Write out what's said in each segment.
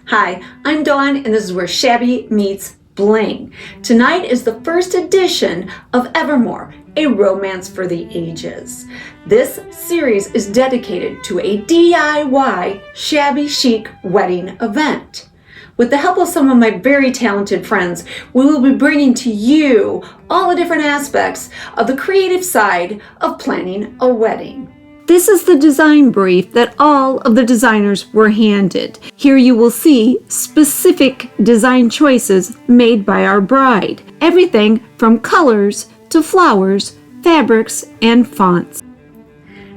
Hi, I'm Dawn, and this is where Shabby meets Bling. Tonight is the first edition of Evermore, a romance for the ages. This series is dedicated to a DIY shabby chic wedding event. With the help of some of my very talented friends, we will be bringing to you all the different aspects of the creative side of planning a wedding. This is the design brief that all of the designers were handed. Here you will see specific design choices made by our bride. Everything from colors to flowers, fabrics, and fonts.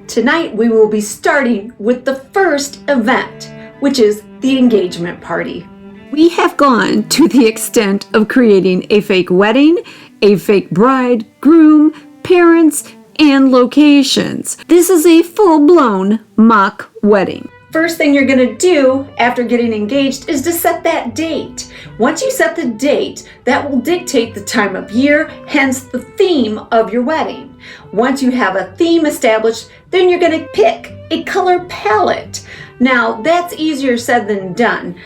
Tonight we will be starting with the first event, which is the engagement party. We have gone to the extent of creating a fake wedding, a fake bride, groom, parents, and locations. This is a full-blown mock wedding. First thing you're going to do after getting engaged is to set that date. Once you set the date, that will dictate the time of year, hence the theme of your wedding. Once you have a theme established, then you're going to pick a color palette. Now, that's easier said than done.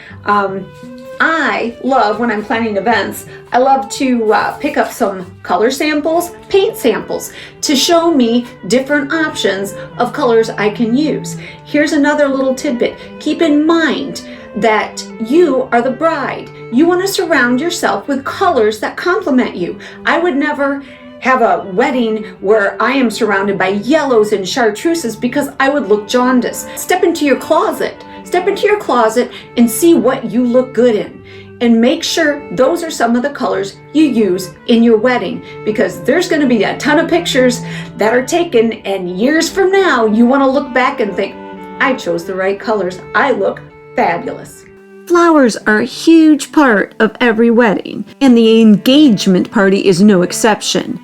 I love, when I'm planning events, I love to pick up some color samples, paint samples, to show me different options of colors I can use. Here's another little tidbit. Keep in mind that you are the bride. You want to surround yourself with colors that complement you. I would never have a wedding where I am surrounded by yellows and chartreuses because I would look jaundiced. Step into your closet. Step into your closet and see what you look good in. And make sure those are some of the colors you use in your wedding, because there's going to be a ton of pictures that are taken, and years from now you want to look back and think, I chose the right colors. I look fabulous. Flowers are a huge part of every wedding, and the engagement party is no exception.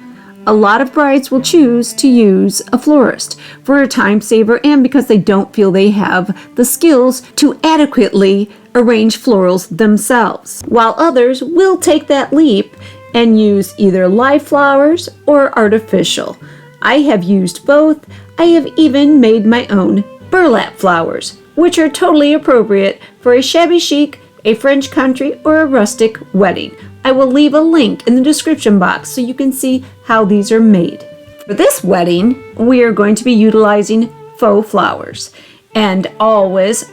A lot of brides will choose to use a florist for a time saver and because they don't feel they have the skills to adequately arrange florals themselves, while others will take that leap and use either live flowers or artificial. I have used both. I have even made my own burlap flowers, which are totally appropriate for a shabby chic, a French country, or a rustic wedding. I will leave a link in the description box so you can see how these are made. For this wedding, we are going to be utilizing faux flowers. And always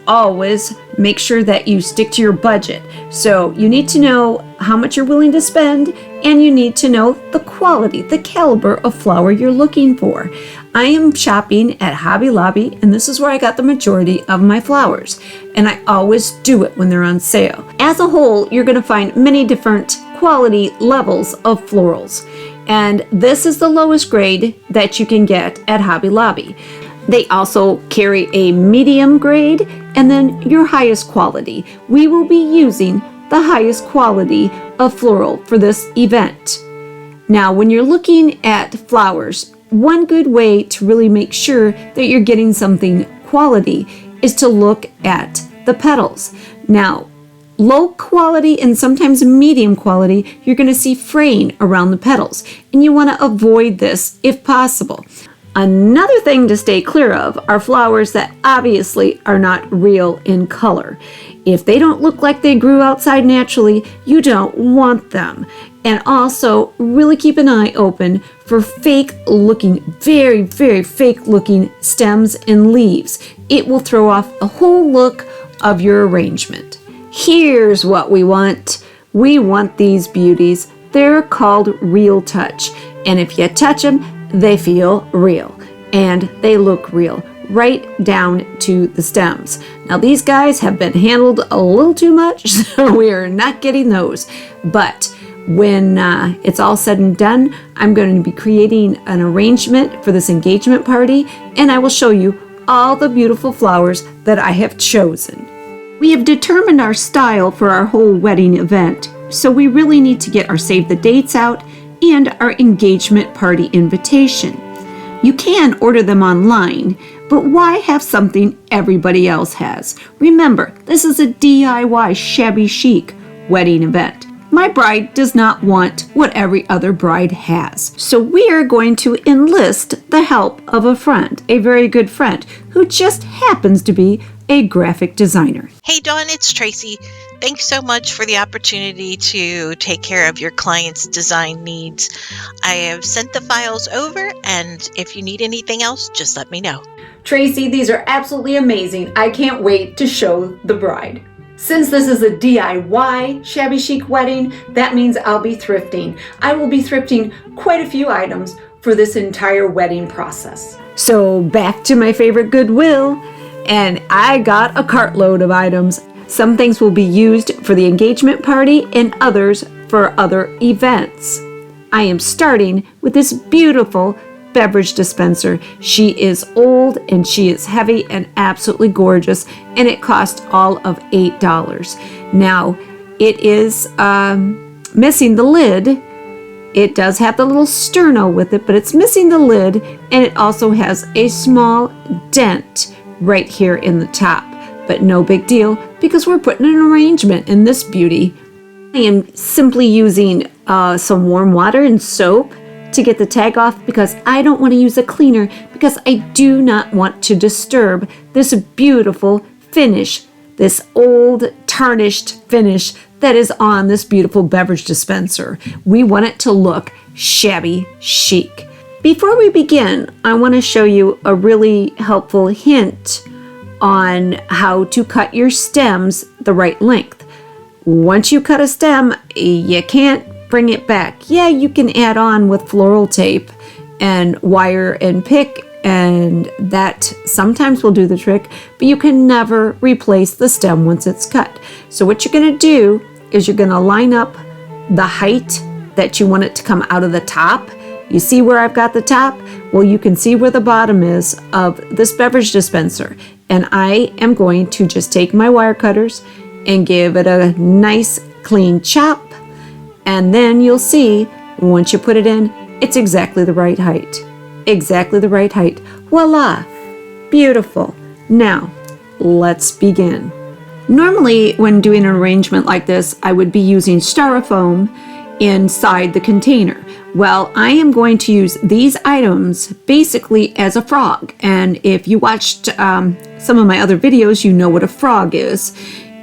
make sure that you stick to your budget. So you need to know how much you're willing to spend, and you need to know the quality, the caliber of flower you're looking for. I am shopping at Hobby Lobby, and this is where I got the majority of my flowers. And I always do it when they're on sale. As a whole, you're going to find many different quality levels of florals. And this is the lowest grade that you can get at Hobby Lobby. They also carry a medium grade and then your highest quality. We will be using the highest quality of floral for this event. Now, when you're looking at flowers, one good way to really make sure that you're getting something quality is to look at the petals. Now, low quality and sometimes medium quality, you're going to see fraying around the petals, and you want to avoid this if possible. Another thing to stay clear of are flowers that obviously are not real in color. If they don't look like they grew outside naturally, you don't want them. And also, really keep an eye open for fake looking, very fake looking stems and leaves. It will throw off the whole look of your arrangement. Here's what we want. We want these beauties. They're called Real Touch. And if you touch them, they feel real and they look real right down to the stems. Now, these guys have been handled a little too much, so we are not getting those. But when it's all said and done, I'm going to be creating an arrangement for this engagement party, and I will show you all the beautiful flowers that I have chosen. We have determined our style for our whole wedding event, so we really need to get our save the dates out and our engagement party invitation. You can order them online, but why have something everybody else has? Remember, this is a DIY shabby chic wedding event. My bride does not want what every other bride has. So we are going to enlist the help of a friend, a very good friend, who just happens to be a graphic designer. Hey Dawn, it's Tracy. Thanks so much for the opportunity to take care of your clients' design needs. I have sent the files over, and if you need anything else, just let me know. Tracy, these are absolutely amazing. I can't wait to show the bride. Since this is a DIY shabby chic wedding, that means I'll be thrifting. I will be thrifting quite a few items for this entire wedding process. So back to my favorite Goodwill, and I got a cartload of items. Some things will be used for the engagement party and others for other events. I am starting with this beautiful beverage dispenser. She is old and she is heavy and absolutely gorgeous, and it cost all of $8. Now it is missing the lid. It does have the little sterno with it, but it's missing the lid, and it also has a small dent right here in the top, but no big deal because we're putting an arrangement in this beauty. I am simply using some warm water and soap to get the tag off because I don't want to use a cleaner because I do not want to disturb this beautiful finish, this old tarnished finish that is on this beautiful beverage dispenser. We want it to look shabby chic. Before we begin, I want to show you a really helpful hint on how to cut your stems the right length. Once you cut a stem, you can't bring it back. Yeah, you can add on with floral tape and wire and pick, and that sometimes will do the trick, but you can never replace the stem once it's cut. So what you're going to do is you're going to line up the height that you want it to come out of the top. You see where I've got the top? Well, you can see where the bottom is of this beverage dispenser, and I am going to just take my wire cutters and give it a nice clean chop. And then you'll see, once you put it in, it's exactly the right height. Exactly the right height. Voila! Beautiful. Now, let's begin. Normally, when doing an arrangement like this, I would be using styrofoam inside the container. Well, I am going to use these items basically as a frog. And if you watched some of my other videos, you know what a frog is.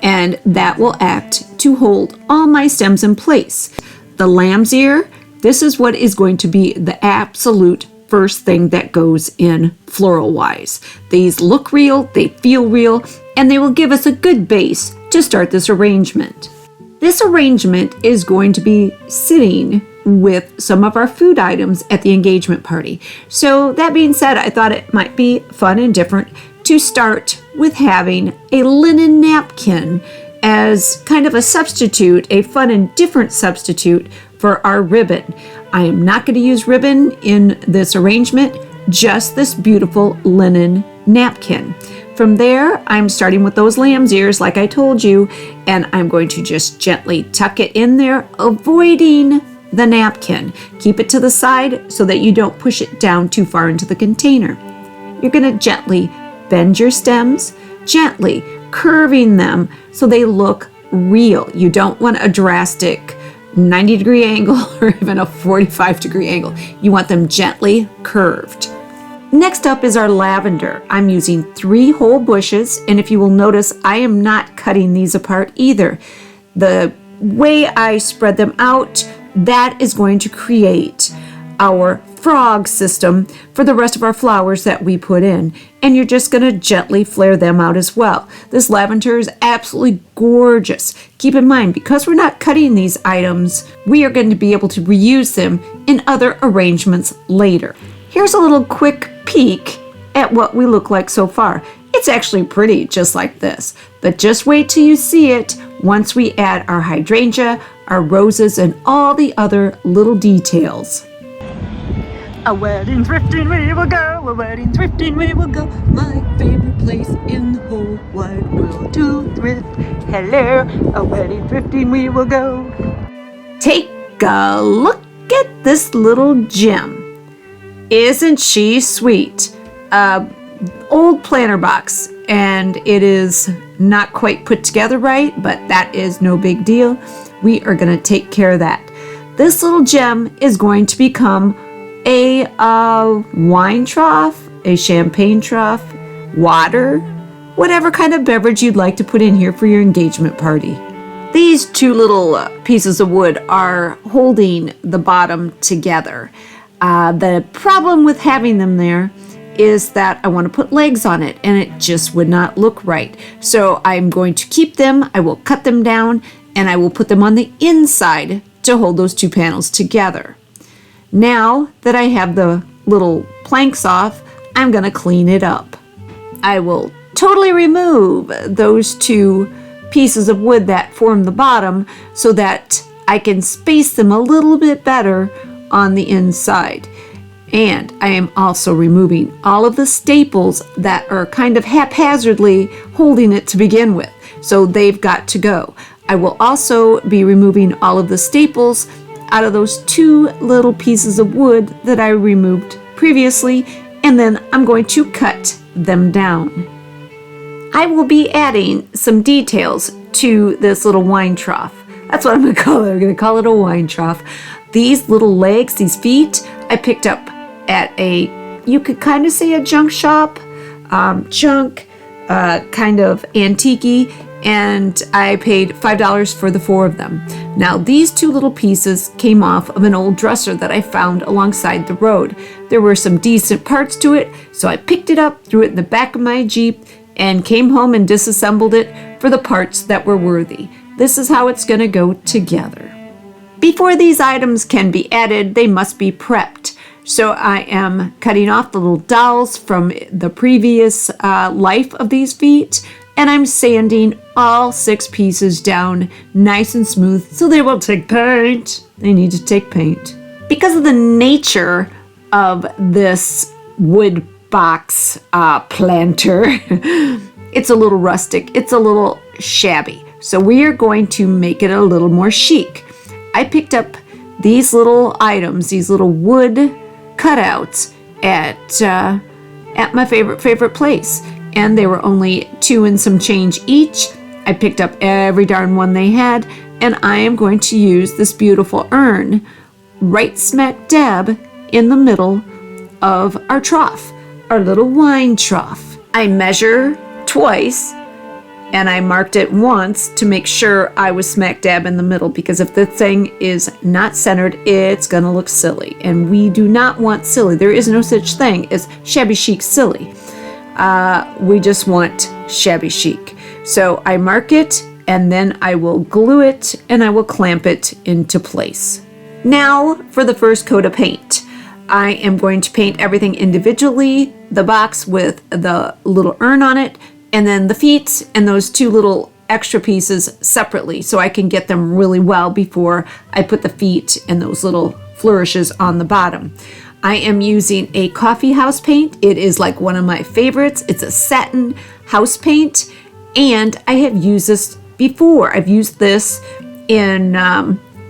And that will act to hold all my stems in place. The lamb's ear, this is what is going to be the absolute first thing that goes in floral wise. These look real, they feel real, and they will give us a good base to start this arrangement. This arrangement is going to be sitting with some of our food items at the engagement party. So that being said, I thought it might be fun and different to start with having a linen napkin as kind of a substitute, a fun and different substitute for our ribbon. I am not going to use ribbon in this arrangement, just this beautiful linen napkin. From there, I'm starting with those lamb's ears like I told you, and I'm going to just gently tuck it in there, avoiding the napkin. Keep it to the side so that you don't push it down too far into the container. You're going to gently bend your stems, gently curving them so they look real. You don't want a drastic 90-degree angle or even a 45-degree angle. You want them gently curved. Next up is our lavender. I'm using 3 whole bushes, and if you will notice, I am not cutting these apart either. The way I spread them out, that is going to create our frog system for the rest of our flowers that we put in, and you're just going to gently flare them out as well. This lavender is absolutely gorgeous. Keep in mind, because we're not cutting these items, we are going to be able to reuse them in other arrangements later. Here's a little quick peek at what we look like so far. It's actually pretty just like this, but just wait till you see it once we add our hydrangea, our roses, and all the other little details. A wedding thrifting we will go, a wedding thrifting we will go, my favorite place in the whole wide world to thrift. Hello, a wedding thrifting we will go. Take a look at this little gem. Isn't she sweet? Old planter box, and it is not quite put together right, but that is no big deal. We are going to take care of that. This little gem is going to become a wine trough, a champagne trough, water, whatever kind of beverage you'd like to put in here for your engagement party. These two little pieces of wood are holding the bottom together. The problem with having them there is that I want to put legs on it and it just would not look right. So I'm going to keep them, I will cut them down, and I will put them on the inside to hold those two panels together. Now that I have the little planks off, I'm going to clean it up. I will totally remove those two pieces of wood that form the bottom so that I can space them a little bit better on the inside. And I am also removing all of the staples that are kind of haphazardly holding it to begin with. So they've got to go. I will also be removing all of the staples out of those two little pieces of wood that I removed previously, and then I'm going to cut them down. I will be adding some details to this little wine trough. That's what I'm going to call it. I'm going to call it a wine trough. These little legs, these feet, I picked up at you could kind of say a junk shop, kind of antique-y, and I paid $5 for the 4 of them. Now, these two little pieces came off of an old dresser that I found alongside the road. There were some decent parts to it, so I picked it up, threw it in the back of my Jeep, and came home and disassembled it for the parts that were worthy. This is how it's going to go together. Before these items can be added, they must be prepped. So I am cutting off the little dowels from the previous life of these feet, and I'm sanding all 6 pieces down nice and smooth so they will take paint. They need to take paint. Because of the nature of this wood box planter, it's a little rustic, it's a little shabby. So we are going to make it a little more chic. I picked up these little items, these little wood cutouts at my favorite place, and they were only 2 and some change each. I picked up every darn one they had, and I am going to use this beautiful urn right smack dab in the middle of our trough, our little wine trough. I measure twice, and I marked it once to make sure I was smack dab in the middle, because if the thing is not centered, it's gonna look silly, and we do not want silly. There is no such thing as shabby chic silly. We just want shabby chic. So I mark it, and then I will glue it, and I will clamp it into place. Now for the first coat of paint. I am going to paint everything individually, the box with the little urn on it, and then the feet and those 2 little extra pieces separately, so I can get them really well before I put the feet and those little flourishes on the bottom. I am using a coffee house paint. It is like one of my favorites. It's a satin house paint, and I have used this before. I've used this in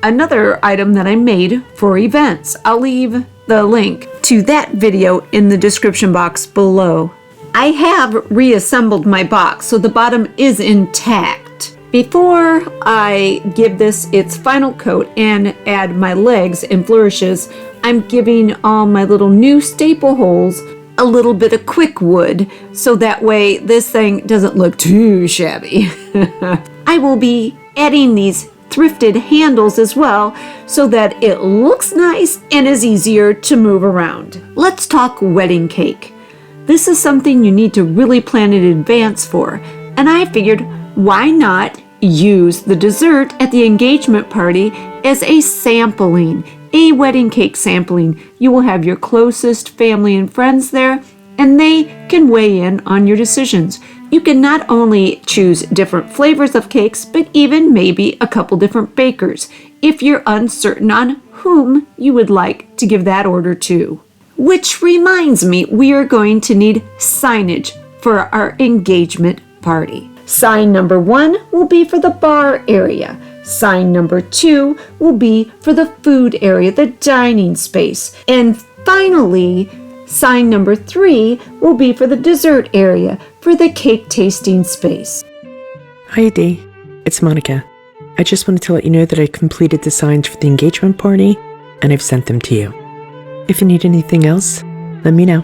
another item that I made for events. I'll leave the link to that video in the description box below. I have reassembled my box so the bottom is intact. Before I give this its final coat and add my legs and flourishes, I'm giving all my little new staple holes a little bit of quick wood, so that way this thing doesn't look too shabby. I will be adding these thrifted handles as well, so that it looks nice and is easier to move around. Let's talk wedding cake. This is something you need to really plan in advance for, and I figured, why not use the dessert at the engagement party as a sampling, a wedding cake sampling. You will have your closest family and friends there, and they can weigh in on your decisions. You can not only choose different flavors of cakes, but even maybe a couple different bakers, if you're uncertain on whom you would like to give that order to. Which reminds me, we are going to need signage for our engagement party. Sign number 1 will be for the bar area. Sign number 2 will be for the food area, the dining space. And finally, sign number 3 will be for the dessert area, for the cake tasting space. Hi Dee, it's Monica. I just wanted to let you know that I completed the signs for the engagement party, and I've sent them to you. If you need anything else, let me know.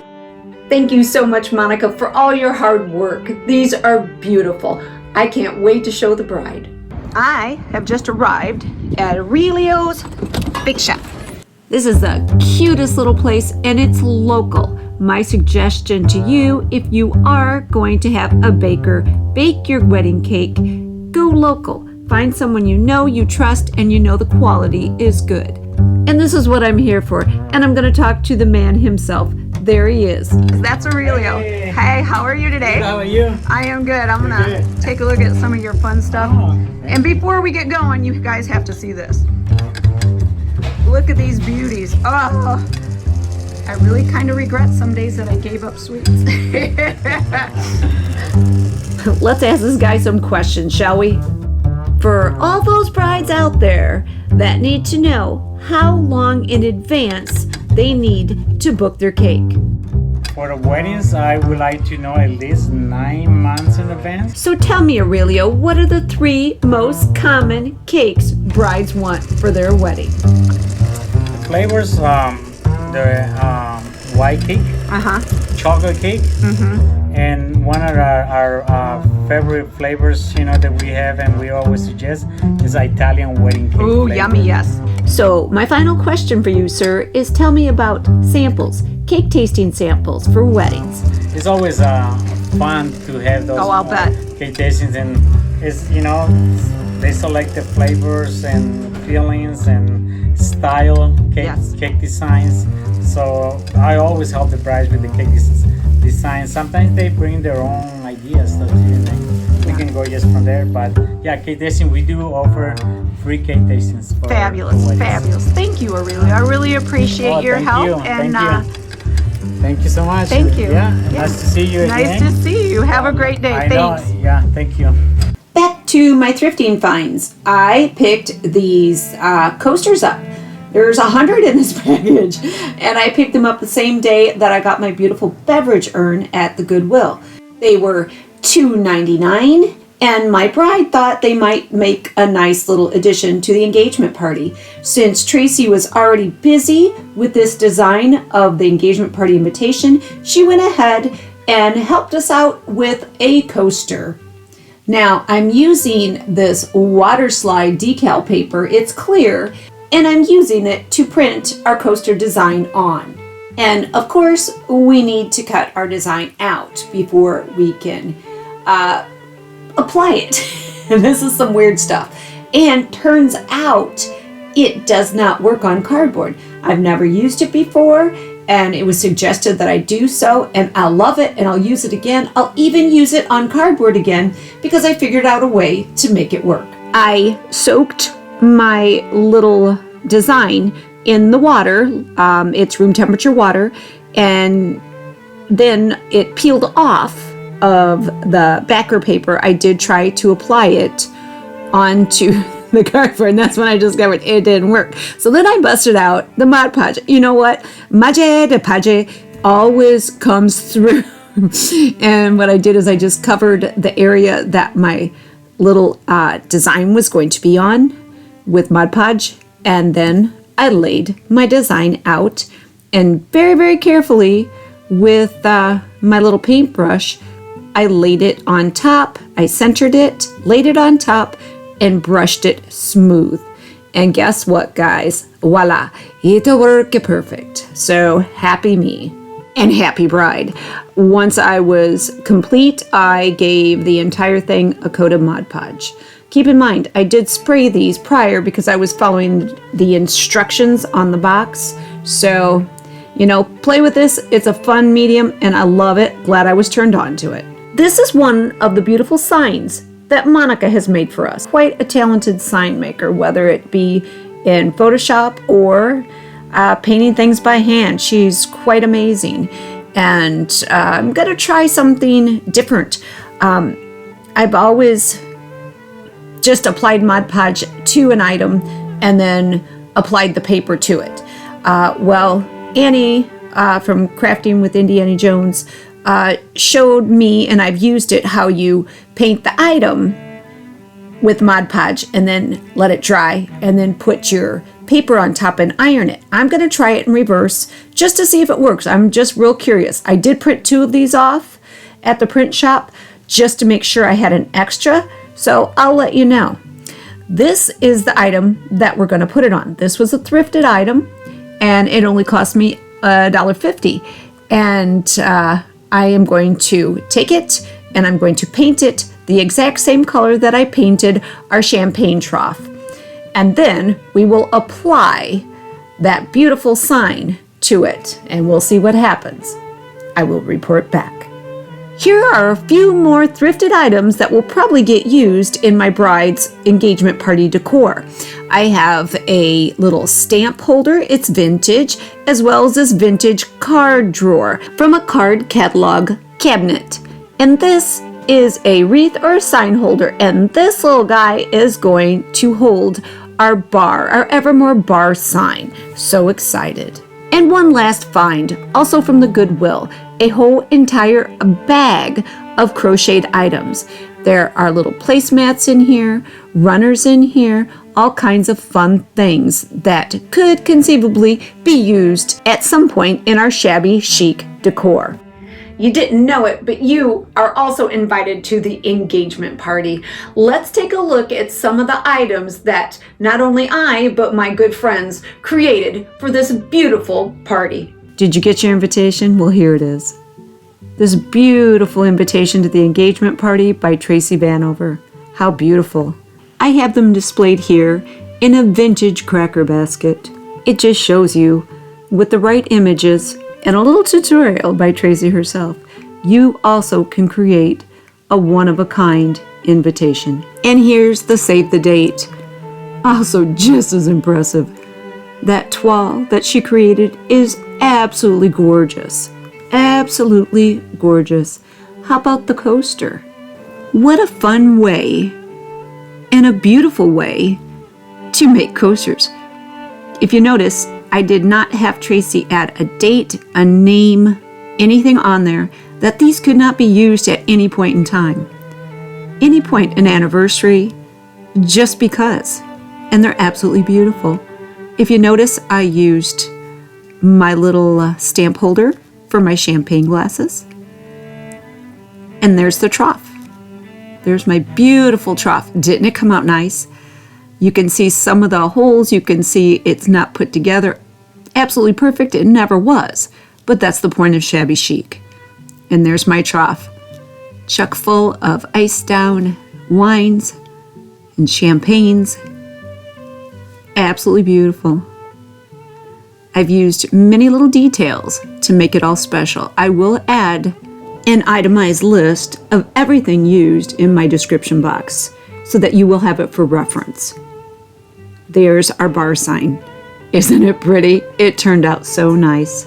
Thank you so much, Monica, for all your hard work. These are beautiful. I can't wait to show the bride. I have just arrived at Aurelio's Bake Shop. This is the cutest little place, and it's local. My suggestion to you, if you are going to have a baker bake your wedding cake, go local. Find someone you know, you trust, and you know the quality is good. And this is what I'm here for. And I'm going to talk to the man himself. There he is. That's Aurelio. Hey, how are you today? How are you? I am good. I'm going to take a look at some of your fun stuff. And before we get going, you guys have to see this. Look at these beauties. Oh, I really kind of regret some days that I gave up sweets. Let's ask this guy some questions, shall we? For all those brides out there that need to know how long in advance they need to book their cake. For the weddings, I would like to know at least 9 months in advance. So tell me, Aurelio, what are the 3 most common cakes brides want for their wedding? The flavors, the white cake, chocolate cake, and one of our favorite flavors, that we have and we always suggest is Italian wedding cake. Ooh, flavor. yummy, yes. So my final question for you, sir, is tell me about samples, cake tasting samples for weddings. It's always fun to have those I'll bet. cake tastings, and it's they select the flavors and feelings and style cake designs. So I always help the brides with the cake design. Sometimes they bring their own ideas, so we can go just from there. But yeah, cake tasting, we do offer free cake tastings. For Fabulous. Thank you, Aurelio. I really appreciate your help. Thank you so much. Thank you. Yeah, nice to see you again. Nice to see you. Have a great day. I Thanks. know. Yeah, thank you. Back to my thrifting finds. I picked these coasters up. There's 100 in this package, and I picked them up the same day that I got my beautiful beverage urn at the Goodwill. They were $2.99, and my bride thought they might make a nice little addition to the engagement party. Since Tracy was already busy with this design of the engagement party invitation, she went ahead and helped us out with a coaster. Now, I'm using this water slide decal paper. It's clear, and I'm using it to print our coaster design on. And of course, we need to cut our design out before we can apply it. And this is some weird stuff. And turns out it does not work on cardboard. I've never used it before, and it was suggested that I do so, and I'll love it, and I'll use it again. I'll even use it on cardboard again because I figured out a way to make it work. I soaked my little design in the water. It's room temperature water, and then it peeled off of the backer paper. I did try to apply it onto the cardboard, and that's when I discovered it didn't work. So then I busted out the Mod Podge. You know what? Magie de Page always comes through. And what I did is I just covered the area that my little design was going to be on with Mod Podge, and then I laid my design out, and very, very carefully with my little paintbrush, I laid it on top. I centered it, laid it on top, and brushed it smooth. And guess what, guys? Voila, it worked perfect. So happy me and happy bride. Once I was complete, I gave the entire thing a coat of Mod Podge. Keep in mind, I did spray these prior because I was following the instructions on the box. So, play with this. It's a fun medium, and I love it. Glad I was turned on to it. This is one of the beautiful signs that Monica has made for us. Quite a talented sign maker, whether it be in Photoshop or painting things by hand. She's quite amazing. And I'm going to try something different. I've always just applied Mod Podge to an item and then applied the paper to it. Annie from Crafting with Indiana Jones showed me, and I've used it, how you paint the item with Mod Podge and then let it dry and then put your paper on top and iron it. I'm going to try it in reverse just to see if it works. I'm just real curious. I did print 2 of these off at the print shop just to make sure I had an extra, so I'll let you know. This is the item that we're going to put it on. This was a thrifted item, and it only cost me $1.50. And I am going to take it and I'm going to paint it the exact same color that I painted our champagne trough. And then we will apply that beautiful sign to it, and we'll see what happens. I will report back. Here are a few more thrifted items that will probably get used in my bride's engagement party decor. I have a little stamp holder, it's vintage, as well as this vintage card drawer from a card catalog cabinet. And this is a wreath or a sign holder, and this little guy is going to hold our bar, our Evermore bar sign. So excited. And one last find, also from the Goodwill, a whole entire bag of crocheted items. There are little placemats in here, runners in here, all kinds of fun things that could conceivably be used at some point in our shabby chic decor. You didn't know it, but you are also invited to the engagement party. Let's take a look at some of the items that not only I, but my good friends created for this beautiful party. Did you get your invitation? Well, here it is. This beautiful invitation to the engagement party by Tracy Vanover. How beautiful. I have them displayed here in a vintage cracker basket. It just shows you, with the right images and a little tutorial by Tracy herself, you also can create a one-of-a-kind invitation. And here's the save the date. Also just as impressive. That toile that she created is absolutely gorgeous. Absolutely gorgeous. How about the coaster? What a fun way and a beautiful way to make coasters. If you notice, I did not have Tracy add a date, a name, anything on there, that these could not be used at any point in time. Any point in anniversary, just because. And they're absolutely beautiful. If you notice, I used my little stamp holder for my champagne glasses. And there's the trough. There's my beautiful trough. Didn't it come out nice? You can see some of the holes. You can see it's not put together absolutely perfect. It never was. But that's the point of shabby chic. And there's my trough, chock full of iced down wines and champagnes. Absolutely beautiful. I've used many little details to make it all special. I will add an itemized list of everything used in my description box so that you will have it for reference. There's our bar sign. Isn't it pretty? It turned out so nice.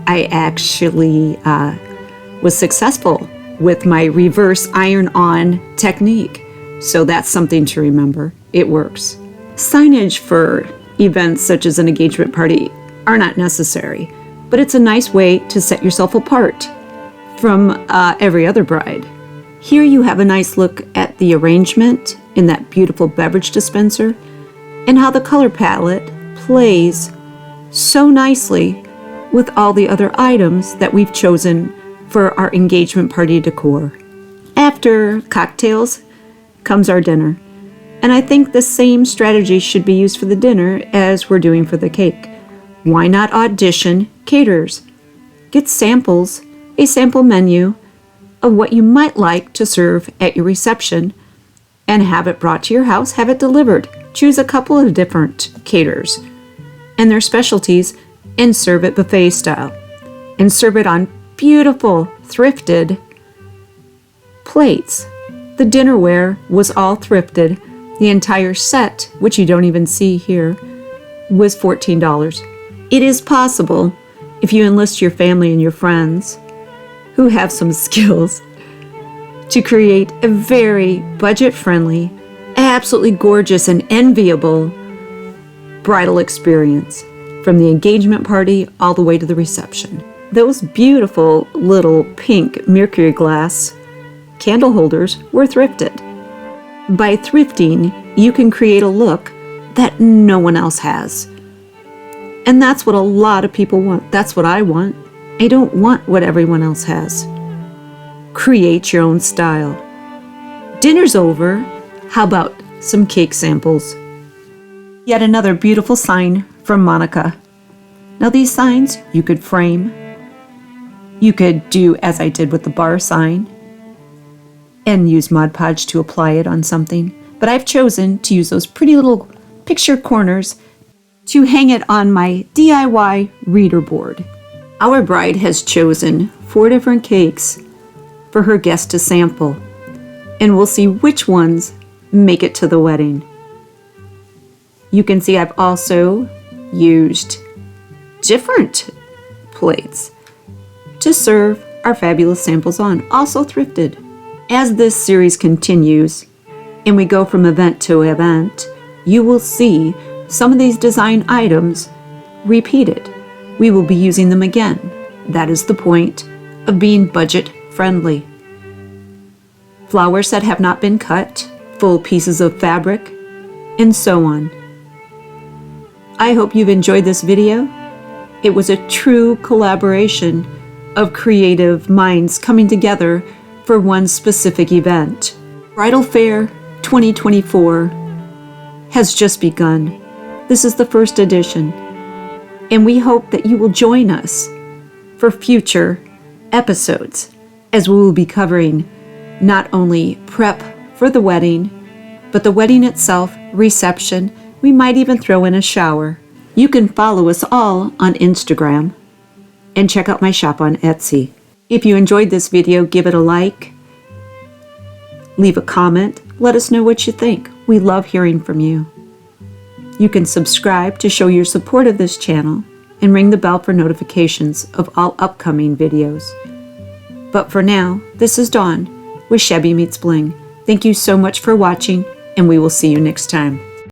I actually was successful with my reverse iron-on technique, so that's something to remember. It works. Signage for events such as an engagement party are not necessary, but it's a nice way to set yourself apart from every other bride. Here you have a nice look at the arrangement in that beautiful beverage dispenser and how the color palette plays so nicely with all the other items that we've chosen for our engagement party decor. After cocktails comes our dinner. And I think the same strategy should be used for the dinner as we're doing for the cake. Why not audition caterers? Get samples, a sample menu of what you might like to serve at your reception, and have it brought to your house, have it delivered. Choose a couple of different caterers and their specialties and serve it buffet style. And serve it on beautiful, thrifted plates. The dinnerware was all thrifted. The entire set, which you don't even see here, was $14. It is possible, if you enlist your family and your friends who have some skills, to create a very budget-friendly, absolutely gorgeous and enviable bridal experience from the engagement party all the way to the reception. Those beautiful little pink mercury glass candle holders were thrifted. By thrifting, you can create a look that no one else has. And that's what a lot of people want. That's what I want. I don't want what everyone else has. Create your own style. Dinner's over. How about some cake samples? Yet another beautiful sign from Monica. Now these signs you could frame. You could do as I did with the bar sign and use Mod Podge to apply it on something. But I've chosen to use those pretty little picture corners to hang it on my DIY reader board. Our bride has chosen 4 different cakes for her guests to sample, and we'll see which ones make it to the wedding. You can see I've also used different plates to serve our fabulous samples on, also thrifted. As this series continues and we go from event to event, you will see some of these design items repeated. We will be using them again. That is the point of being budget friendly. Flowers that have not been cut, full pieces of fabric, and so on. I hope you've enjoyed this video. It was a true collaboration of creative minds coming together for one specific event. Bridal Fair 2024 has just begun. This is the first edition, and we hope that you will join us for future episodes as we will be covering not only prep for the wedding, but the wedding itself, reception. We might even throw in a shower. You can follow us all on Instagram and check out my shop on Etsy. If you enjoyed this video, give it a like, leave a comment, let us know what you think. We love hearing from you. You can subscribe to show your support of this channel and ring the bell for notifications of all upcoming videos. But for now, this is Dawn with Shabby Meets Bling. Thank you so much for watching, and we will see you next time.